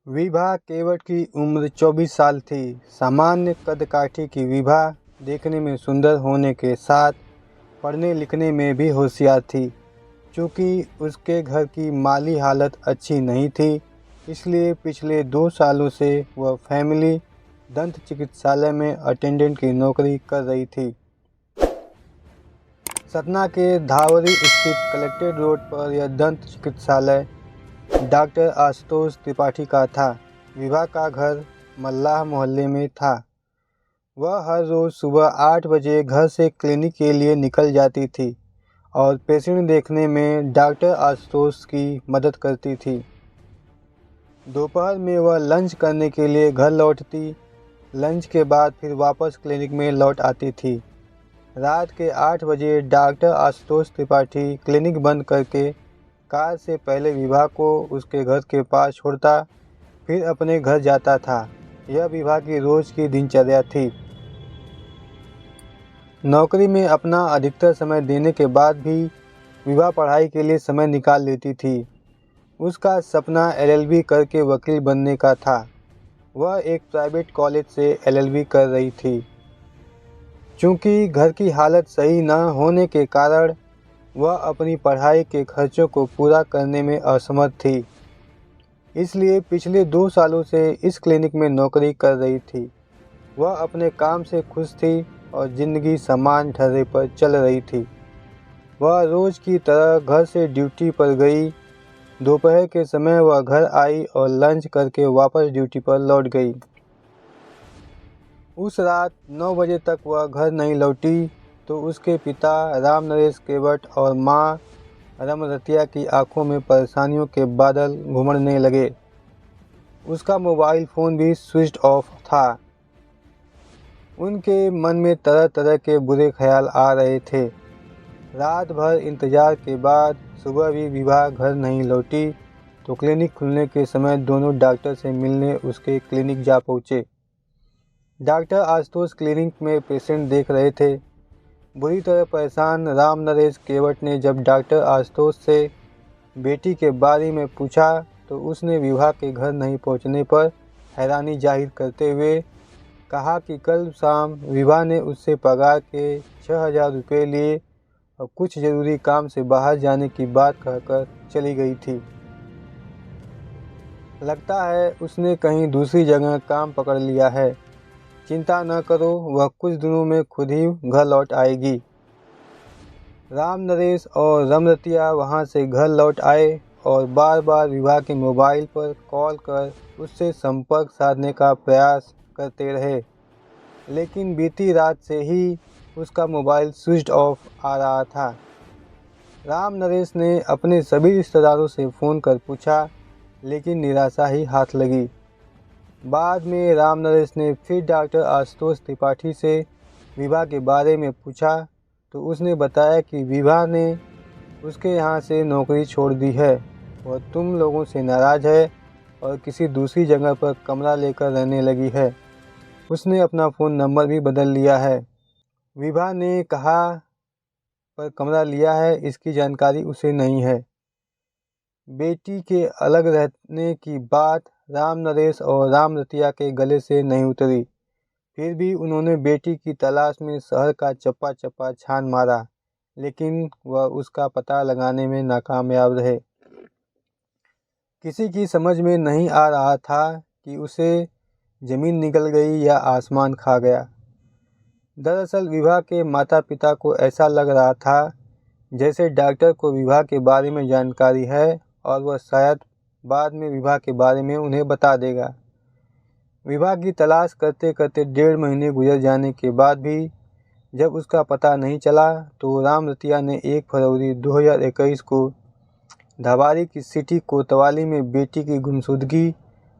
विभा केवट की उम्र 24 साल थी। सामान्य कदकाठी की विभा देखने में सुंदर होने के साथ पढ़ने लिखने में भी होशियार थी। चूँकि उसके घर की माली हालत अच्छी नहीं थी, इसलिए पिछले 2 सालों से वह फैमिली दंत चिकित्सालय में अटेंडेंट की नौकरी कर रही थी। सतना के धावरी स्थित कलेक्ट्रेट रोड पर यह दंत चिकित्सालय डॉक्टर आशुतोष त्रिपाठी का था। विभा का घर मल्लाह मोहल्ले में था। वह हर रोज़ सुबह 8 बजे घर से क्लिनिक के लिए निकल जाती थी और पेशेंट देखने में डॉक्टर आशुतोष की मदद करती थी। दोपहर में वह लंच करने के लिए घर लौटती। लंच के बाद फिर वापस क्लिनिक में लौट आती थी। रात के 8 बजे डॉक्टर आशुतोष त्रिपाठी क्लिनिक बंद करके कार से पहले विभा को उसके घर के पास छोड़ता, फिर अपने घर जाता था। यह विभा की रोज़ की दिनचर्या थी। नौकरी में अपना अधिकतर समय देने के बाद भी विभा पढ़ाई के लिए समय निकाल लेती थी। उसका सपना LLB करके वकील बनने का था। वह एक प्राइवेट कॉलेज से LLB कर रही थी। चूँकि घर की हालत सही न होने के कारण वह अपनी पढ़ाई के खर्चों को पूरा करने में असमर्थ थी, इसलिए पिछले 2 सालों से इस क्लिनिक में नौकरी कर रही थी। वह अपने काम से खुश थी और ज़िंदगी समान ढर्रे पर चल रही थी। वह रोज़ की तरह घर से ड्यूटी पर गई। दोपहर के समय वह घर आई और लंच करके वापस ड्यूटी पर लौट गई। उस रात 9 बजे तक वह घर नहीं लौटी तो उसके पिता राम नरेश केवट और माँ रमरतिया की आंखों में परेशानियों के बादल घुमड़ने लगे। उसका मोबाइल फ़ोन भी स्विच ऑफ था। उनके मन में तरह तरह के बुरे ख्याल आ रहे थे। रात भर इंतज़ार के बाद सुबह भी विभा घर नहीं लौटी तो क्लिनिक खुलने के समय दोनों डॉक्टर से मिलने उसके क्लिनिक जा पहुँचे। डॉक्टर आशुतोष क्लिनिक में पेशेंट देख रहे थे। बुरी तरह परेशान राम नरेश केवट ने जब डॉक्टर आशुतोष से बेटी के बारे में पूछा तो उसने विभा के घर नहीं पहुंचने पर हैरानी जाहिर करते हुए कहा कि कल शाम विभा ने उससे पगार के 6,000 रुपये लिए और कुछ ज़रूरी काम से बाहर जाने की बात कहकर चली गई थी। लगता है उसने कहीं दूसरी जगह काम पकड़ लिया है। चिंता न करो, वह कुछ दिनों में खुद ही घर लौट आएगी। राम नरेश और रमरतिया वहां से घर लौट आए और बार बार विभा के मोबाइल पर कॉल कर उससे संपर्क साधने का प्रयास करते रहे, लेकिन बीती रात से ही उसका मोबाइल स्विच ऑफ आ रहा था। राम नरेश ने अपने सभी रिश्तेदारों से फ़ोन कर पूछा, लेकिन निराशा ही हाथ लगी। बाद में राम नरेश ने फिर डॉक्टर आशुतोष त्रिपाठी से विभा के बारे में पूछा तो उसने बताया कि विभा ने उसके यहाँ से नौकरी छोड़ दी है। वह तुम लोगों से नाराज़ है और किसी दूसरी जगह पर कमरा लेकर रहने लगी है। उसने अपना फ़ोन नंबर भी बदल लिया है। विभा ने कहा पर कमरा लिया है इसकी जानकारी उसे नहीं है। बेटी के अलग रहने की बात राम नरेश और रामरतिया के गले से नहीं उतरी। फिर भी उन्होंने बेटी की तलाश में शहर का चप्पा चप्पा छान मारा, लेकिन वह उसका पता लगाने में नाकामयाब रहे। किसी की समझ में नहीं आ रहा था कि उसे ज़मीन निकल गई या आसमान खा गया। दरअसल विभा के माता पिता को ऐसा लग रहा था जैसे डॉक्टर को विभा के बारे में जानकारी है और वह शायद बाद में विभा के बारे में उन्हें बता देगा। विभा की तलाश करते करते 1.5 महीने गुजर जाने के बाद भी जब उसका पता नहीं चला तो रामरतिया ने 1 फरवरी 2021 को धावारी की सिटी कोतवाली में बेटी की गुमशुदगी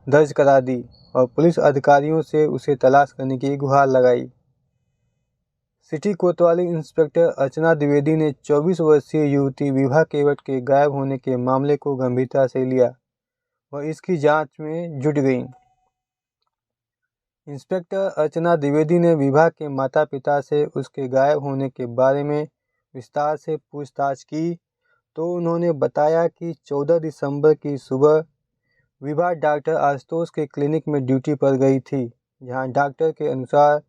दर्ज करा दी और पुलिस अधिकारियों से उसे तलाश करने की गुहार लगाई। सिटी कोतवाली इंस्पेक्टर अर्चना द्विवेदी ने 24 वर्षीय युवती विभा केवट के गायब होने के मामले को गंभीरता से लिया। वह इसकी जांच में जुट गई। इंस्पेक्टर अर्चना द्विवेदी ने विभा के माता पिता से उसके गायब होने के बारे में विस्तार से पूछताछ की तो उन्होंने बताया कि 14 दिसंबर की सुबह विभा डॉक्टर आशुतोष के क्लिनिक में ड्यूटी पर गई थी, जहां डॉक्टर के अनुसार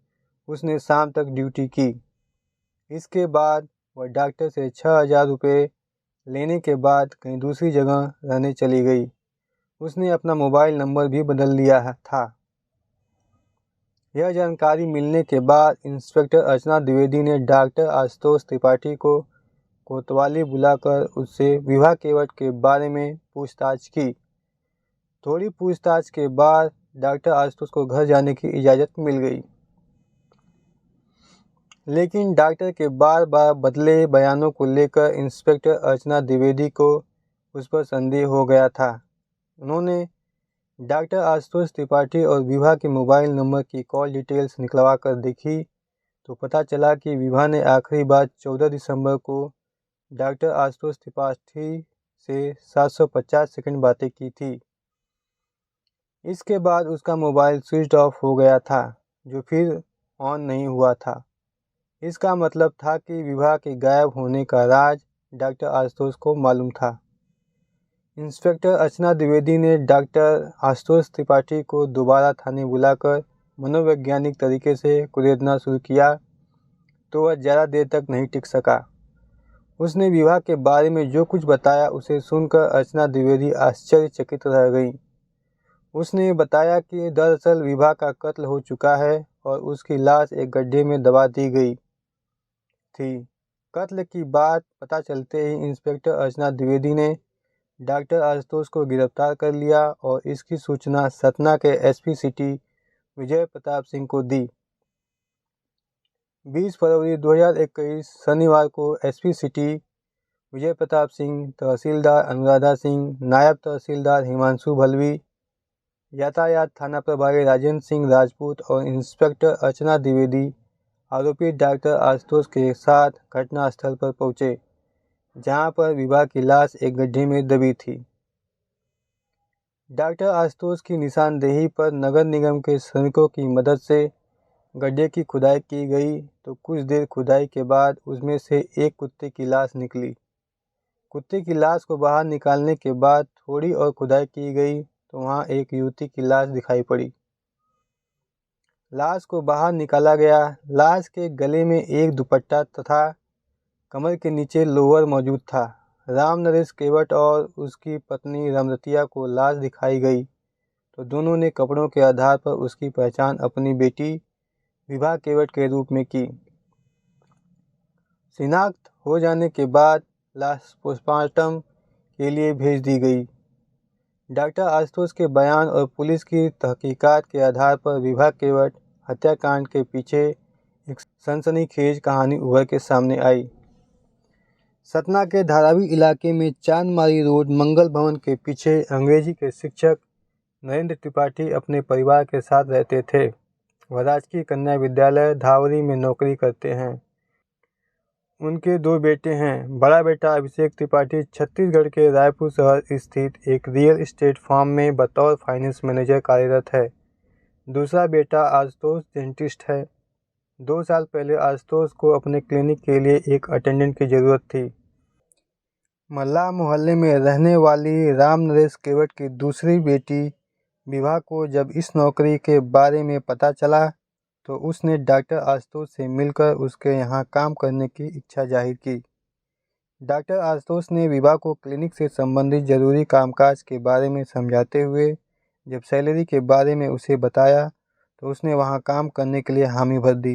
उसने शाम तक ड्यूटी की। इसके बाद वह डॉक्टर से 6,000 रुपये लेने के बाद कहीं दूसरी जगह रहने चली गई। उसने अपना मोबाइल नंबर भी बदल लिया था। यह जानकारी मिलने के बाद इंस्पेक्टर अर्चना द्विवेदी ने डॉक्टर आशुतोष त्रिपाठी को कोतवाली बुलाकर उससे विभा केवट के बारे में पूछताछ की। थोड़ी पूछताछ के बाद डॉक्टर आशुतोष को घर जाने की इजाज़त मिल गई, लेकिन डॉक्टर के बार बार बदले बयानों को लेकर इंस्पेक्टर अर्चना द्विवेदी को उस पर संदेह हो गया था। उन्होंने डॉक्टर आशुतोष त्रिपाठी और विभा के मोबाइल नंबर की कॉल डिटेल्स निकलवा कर देखी तो पता चला कि विभा ने आखिरी बार 14 दिसंबर को डॉक्टर आशुतोष त्रिपाठी से 750 सेकंड बातें की थी। इसके बाद उसका मोबाइल स्विच ऑफ हो गया था, जो फिर ऑन नहीं हुआ था। इसका मतलब था कि विभा के गायब होने का राज डॉक्टर आशुतोष को मालूम था। इंस्पेक्टर अर्चना द्विवेदी ने डॉक्टर आशुतोष त्रिपाठी को दोबारा थाने बुलाकर मनोवैज्ञानिक तरीके से कुरेदना शुरू किया तो वह ज़्यादा देर तक नहीं टिक सका। उसने विभा के बारे में जो कुछ बताया उसे सुनकर अर्चना द्विवेदी आश्चर्यचकित रह गई। उसने बताया कि दरअसल विभा का कत्ल हो चुका है और उसकी लाश एक गड्ढे में दबा दी गई थी। कत्ल की बात पता चलते ही इंस्पेक्टर अर्चना द्विवेदी ने डॉक्टर आशुतोष को गिरफ्तार कर लिया और इसकी सूचना सतना के एसपी सिटी विजय प्रताप सिंह को दी। 20 फरवरी 2021 शनिवार को एसपी सिटी विजय प्रताप सिंह, तहसीलदार अनुराधा सिंह, नायब तहसीलदार हिमांशु भलवी, यातायात थाना प्रभारी राजेंद्र सिंह राजपूत और इंस्पेक्टर अर्चना द्विवेदी आरोपी डॉक्टर आशुतोष के साथ घटनास्थल पर पहुंचे, जहां पर विभा की लाश एक गड्ढे में दबी थी। डॉक्टर आशुतोष की निशानदेही पर नगर निगम के श्रमिकों की मदद से गड्ढे की खुदाई की गई तो कुछ देर खुदाई के बाद उसमें से एक कुत्ते की लाश निकली। कुत्ते की लाश को बाहर निकालने के बाद थोड़ी और खुदाई की गई तो वहां एक युवती की लाश दिखाई पड़ी। लाश को बाहर निकाला गया। लाश के गले में एक दुपट्टा तथा कमर के नीचे लोअर मौजूद था। राम नरेश केवट और उसकी पत्नी रमरतिया को लाश दिखाई गई तो दोनों ने कपड़ों के आधार पर उसकी पहचान अपनी बेटी विभा केवट के रूप में की। शिनाख्त हो जाने के बाद लाश पोस्टमार्टम के लिए भेज दी गई। डॉक्टर आशुतोष के बयान और पुलिस की तहकीकात के आधार पर विभा केवट हत्याकांड के पीछे एक सनसनीखेज कहानी उभर के सामने आई। सतना के धारावी इलाके में चांदमारी रोड मंगल भवन के पीछे अंग्रेजी के शिक्षक नरेंद्र त्रिपाठी अपने परिवार के साथ रहते थे। वह राजकीय कन्या विद्यालय धावरी में नौकरी करते हैं। उनके 2 बेटे हैं। बड़ा बेटा अभिषेक त्रिपाठी छत्तीसगढ़ के रायपुर शहर स्थित एक रियल एस्टेट फर्म में बतौर फाइनेंस मैनेजर कार्यरत है। दूसरा बेटा आशुतोष डेंटिस्ट है। 2 साल पहले आशुतोष को अपने क्लिनिक के लिए एक अटेंडेंट की ज़रूरत थी। मल्लाह मोहल्ले में रहने वाली राम नरेश केवट की दूसरी बेटी विभा को जब इस नौकरी के बारे में पता चला तो उसने डॉक्टर आशुतोष से मिलकर उसके यहाँ काम करने की इच्छा जाहिर की। डॉक्टर आशुतोष ने विभा को क्लिनिक से संबंधित जरूरी कामकाज के बारे में समझाते हुए जब सैलरी के बारे में उसे बताया तो उसने वहाँ काम करने के लिए हामी भर दी।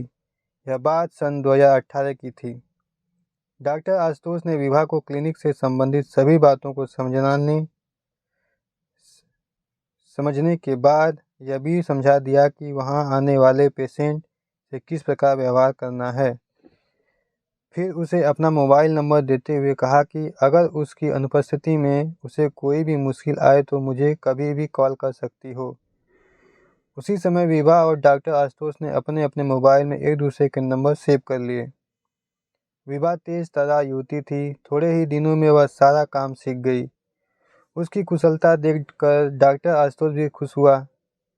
यह बात सन 2018 की थी। डॉक्टर आशुतोष ने विभा को क्लिनिक से संबंधित सभी बातों को समझने के बाद यह भी समझा दिया कि वहां आने वाले पेशेंट से किस प्रकार व्यवहार करना है। फिर उसे अपना मोबाइल नंबर देते हुए कहा कि अगर उसकी अनुपस्थिति में उसे कोई भी मुश्किल आए तो मुझे कभी भी कॉल कर सकती हो। उसी समय विभा और डॉक्टर आशुतोष ने अपने अपने मोबाइल में एक दूसरे के नंबर सेव कर लिए। विभा तेज तर्रार युवती थी। थोड़े ही दिनों में वह सारा काम सीख गई। उसकी कुशलता देखकर डॉक्टर आशुतोष भी खुश हुआ।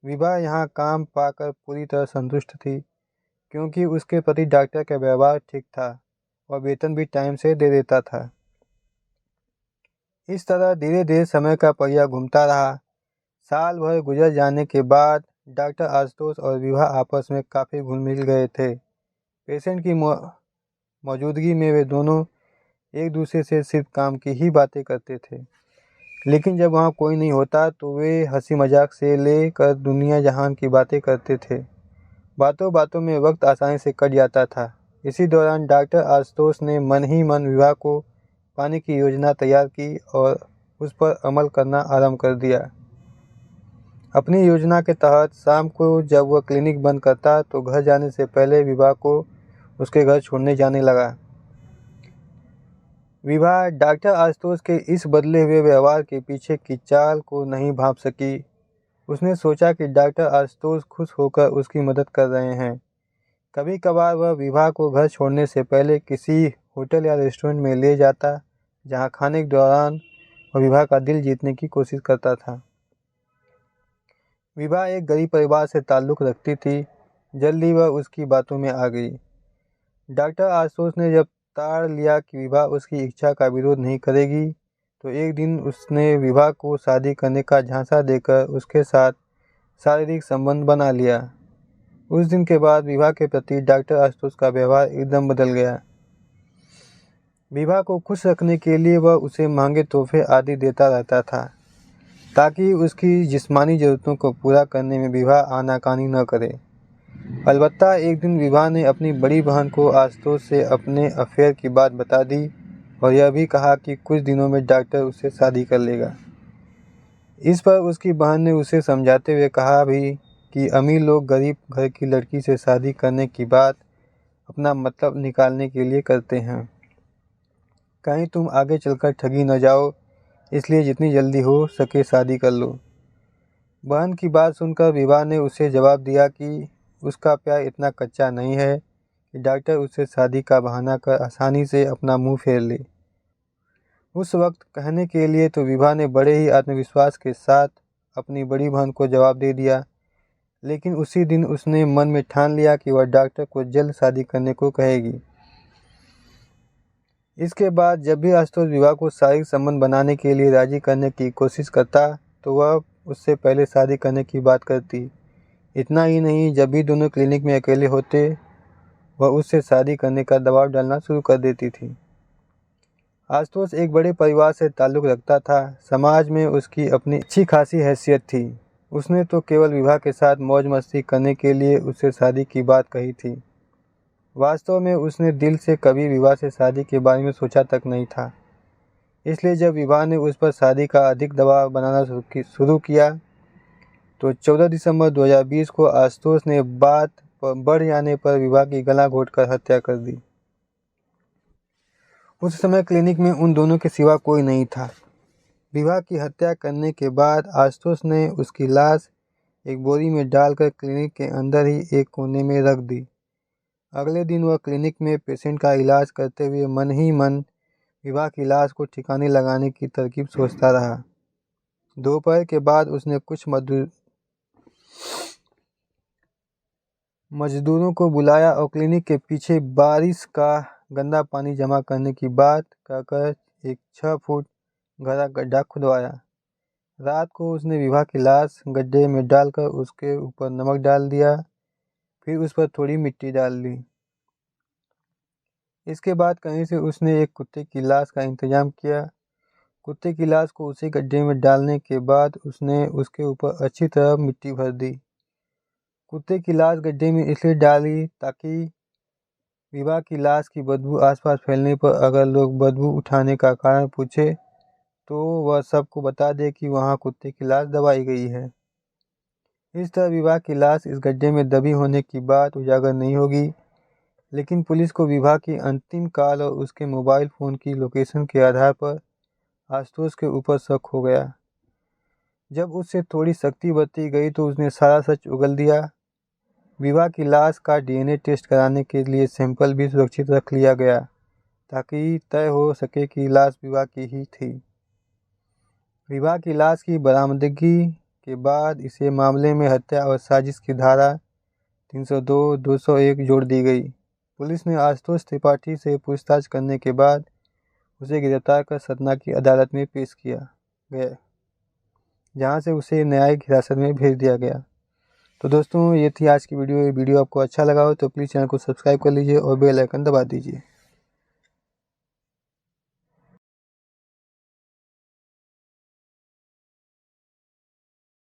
विभा यहाँ काम पाकर पूरी तरह संतुष्ट थी, क्योंकि उसके प्रति डॉक्टर का व्यवहार ठीक था और वेतन भी टाइम से दे देता था। इस तरह धीरे धीरे समय का पहिया घूमता रहा। साल भर गुजर जाने के बाद डॉक्टर आशुतोष और विभा आपस में काफ़ी घुल मिल गए थे। पेशेंट की मौजूदगी में वे दोनों एक दूसरे से सिर्फ काम की ही बातें करते थे, लेकिन जब वहाँ कोई नहीं होता तो वे हंसी मजाक से लेकर दुनिया जहान की बातें करते थे। बातों बातों में वक्त आसानी से कट जाता था। इसी दौरान डॉक्टर आशुतोष ने मन ही मन विवाह को पाने की योजना तैयार की और उस पर अमल करना आरंभ कर दिया। अपनी योजना के तहत शाम को जब वह क्लिनिक बंद करता तो घर जाने से पहले विवाह को उसके घर छोड़ने जाने लगा। विवाह डॉक्टर आशुतोष के इस बदले हुए व्यवहार के पीछे की चाल को नहीं भांप सकी। उसने सोचा कि डॉक्टर आशुतोष खुश होकर उसकी मदद कर रहे हैं। कभी कभार वह विवाह को घर छोड़ने से पहले किसी होटल या रेस्टोरेंट में ले जाता, जहां खाने के दौरान वह विवाह का दिल जीतने की कोशिश करता था। विवाह एक गरीब परिवार से ताल्लुक़ रखती थी। जल्दी वह उसकी बातों में आ गई। डॉक्टर आशुतोष ने जब ताड़ लिया कि विवाह उसकी इच्छा का विरोध नहीं करेगी, तो एक दिन उसने विवाह को शादी करने का झांसा देकर उसके साथ शारीरिक संबंध बना लिया। उस दिन के बाद विवाह के प्रति डॉक्टर आशुतोष का व्यवहार एकदम बदल गया। विवाह को खुश रखने के लिए वह उसे महंगे तोहफे आदि देता रहता था, ताकि उसकी जिस्मानी ज़रूरतों को पूरा करने में विवाह आनाकानी न करे। अलबत्ता एक दिन विवाह ने अपनी बड़ी बहन को आशुतोष से अपने अफेयर की बात बता दी और यह भी कहा कि कुछ दिनों में डॉक्टर उससे शादी कर लेगा। इस पर उसकी बहन ने उसे समझाते हुए कहा भी कि अमीर लोग गरीब घर की लड़की से शादी करने की बात अपना मतलब निकालने के लिए करते हैं। कहीं तुम आगे चलकर ठगी न जाओ, इसलिए जितनी जल्दी हो सके शादी कर लो। बहन की बात सुनकर विवाह ने उसे जवाब दिया कि उसका प्यार इतना कच्चा नहीं है कि डॉक्टर उससे शादी का बहाना कर आसानी से अपना मुंह फेर ले। उस वक्त कहने के लिए तो विवाह ने बड़े ही आत्मविश्वास के साथ अपनी बड़ी बहन को जवाब दे दिया, लेकिन उसी दिन उसने मन में ठान लिया कि वह डॉक्टर को जल्द शादी करने को कहेगी। इसके बाद जब भी आशुतोष विवाह को शारीरिक संबंध बनाने के लिए राजी करने की कोशिश करता, तो वह उससे पहले शादी करने की बात करती। इतना ही नहीं, जब भी दोनों क्लिनिक में अकेले होते, वह उससे शादी करने का दबाव डालना शुरू कर देती थी। आशुतोष एक बड़े परिवार से ताल्लुक़ रखता था। समाज में उसकी अपनी अच्छी खासी हैसियत थी। उसने तो केवल विवाह के साथ मौज मस्ती करने के लिए उससे शादी की बात कही थी। वास्तव में उसने दिल से कभी विवाह से शादी के बारे में सोचा तक नहीं था। इसलिए जब विवाह ने उस पर शादी का अधिक दबाव बनाना शुरू किया, तो 14 दिसंबर 2020 को आशुतोष ने बात बढ़ जाने पर विवाह की गला घोंटकर हत्या कर दी। उस समय क्लिनिक में उन दोनों के सिवा कोई नहीं था। विवाह की हत्या करने के बाद आशुतोष ने उसकी लाश एक बोरी में डालकर क्लिनिक के अंदर ही एक कोने में रख दी। अगले दिन वह क्लिनिक में पेशेंट का इलाज करते हुए मन ही मन विवाह की लाश को ठिकाने लगाने की तरकीब सोचता रहा। दोपहर के बाद उसने कुछ मजदूरों को बुलाया और क्लिनिक के पीछे बारिश का गंदा पानी जमा करने की बात कहकर एक 6 फुट गहरा गड्ढा खुदवाया। रात को उसने विवाह की लाश गड्ढे में डालकर उसके ऊपर नमक डाल दिया, फिर उस पर थोड़ी मिट्टी डाल दी। इसके बाद कहीं से उसने एक कुत्ते की लाश का इंतजाम किया। कुत्ते की लाश को उसी गड्ढे में डालने के बाद उसने उसके ऊपर अच्छी तरह मिट्टी भर दी। कुत्ते की लाश गड्ढे में इसलिए डाली ताकि विवाह की लाश की बदबू आसपास फैलने पर अगर लोग बदबू उठाने का कारण पूछे, तो वह सबको बता दे कि वहाँ कुत्ते की लाश दबाई गई है। इस तरह विवाह की लाश इस गड्ढे में दबी होने की बात उजागर नहीं होगी। लेकिन पुलिस को विवाह की अंतिम काल और उसके मोबाइल फ़ोन की लोकेशन के आधार पर आशुतोष के ऊपर शक हो गया। जब उससे थोड़ी शक्ति बढ़ती गई तो उसने सारा सच उगल दिया। विवाह की लाश का डीएनए टेस्ट कराने के लिए सैंपल भी सुरक्षित रख लिया गया, ताकि तय हो सके कि लाश विवाह की ही थी। विवाह की लाश की बरामदगी के बाद इसे मामले में हत्या और साजिश की धारा 302, 201 जोड़ दी गई। पुलिस ने आशुतोष त्रिपाठी से पूछताछ करने के बाद उसे गिरफ्तार कर सतना की अदालत में पेश किया गया। जहां से उसे न्यायिक हिरासत में भेज दिया गया। तो दोस्तों ये थी आज की वीडियो। ये वीडियो आपको अच्छा लगा हो तो प्लीज़ चैनल को सब्सक्राइब कर लीजिए और बेल आइकन दबा दीजिए।